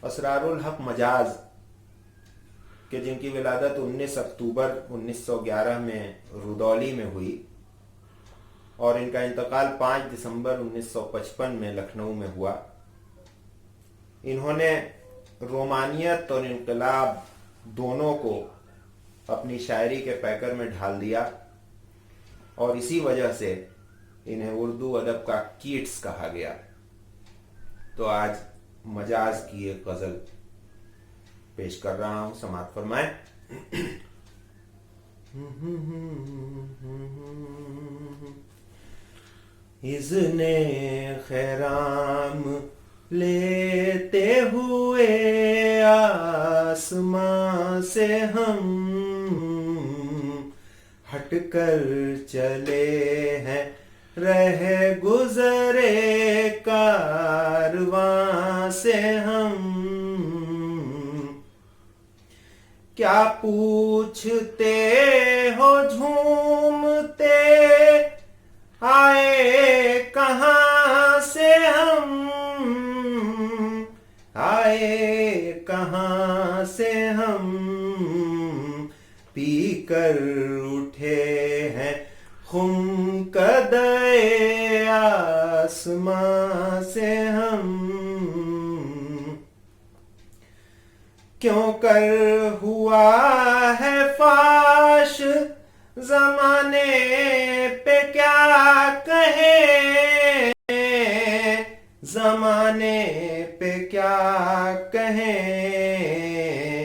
असरारुल हक मजाज के जिनकी विलादत 19 अक्टूबर 1911 में रुदौली में हुई और इनका इंतकाल 5 दिसंबर 1955 में लखनऊ में हुआ। इन्होंने रोमानियत और इनकलाब दोनों को अपनी शायरी के पैकर में ढाल दिया और इसी वजह से इन्हें उर्दू अदब का कीट्स कहा गया। तो आज मजाज की एक गजल पेश कर रहा हूं, समाअत फरमाएं। इज़्ने खैराम लेते हुए आसमां से हम हटकर चले हैं रह गुजरे कारवां से हम। क्या पूछते हो झूमते आए कहाँ से हम, आए कहाँ से हम, पीकर उठे हैं खुम कदए आसमां से हम। क्यों कर हुआ है फाश जमाने पे क्या कहे, जमाने पे क्या कहें,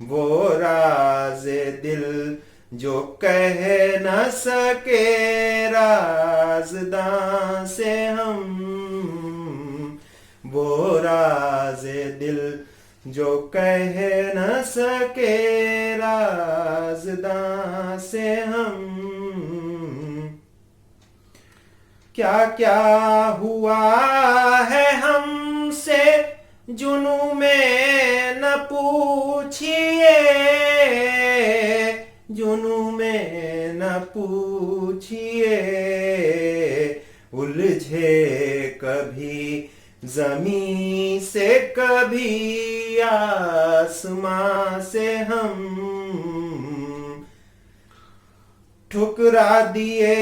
वो राज दिल जो कह न सके राज़दां से हम, वो राज दिल जो कह न सके राज़दां से हम। क्या क्या हुआ है हमसे जुनू में न पूछिए, जुनू में न पूछिए, उलझे कभी ज़मीं से कभी आसमां से हम। ठुकरा दिए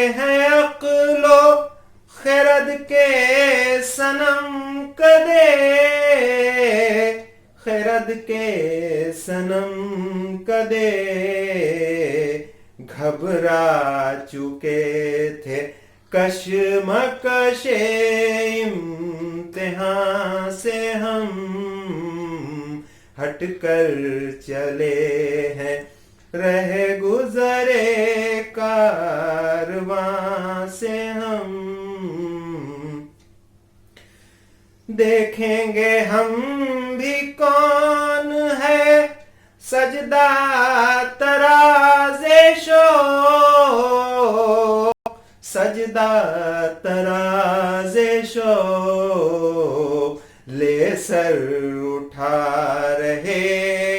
हैं अक्लो खैरद के सनम कदे, खैरद के सनम कदे, घबरा चुके थे कशमकशे इम्तिहान से हम, हटकर चले हैं रह गुजरे कारवां से हम। देखेंगे हम भी कौन है सजदा तराज़े शौक़, सजदा तराज़े शौक़, ले सर उठा रहे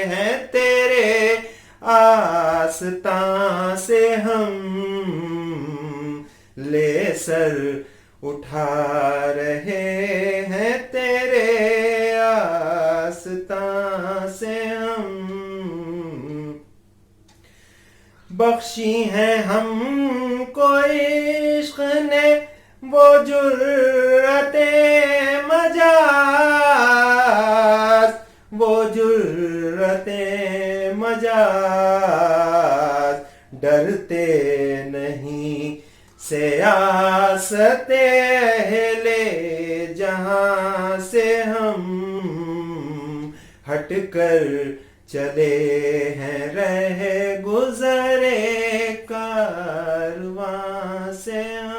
हैं तेरे आस्तां से हम, ले सर उठा रहे हैं तेरे आस्तां से हम। बख्शी हैं हमको इश्क ने वो जुर्रते मजाज, वो जुर्रते मजाज, डरते नहीं सियासते अहले जहां से हम, हटकर चले हैं रह गुजरे कारवां से हम।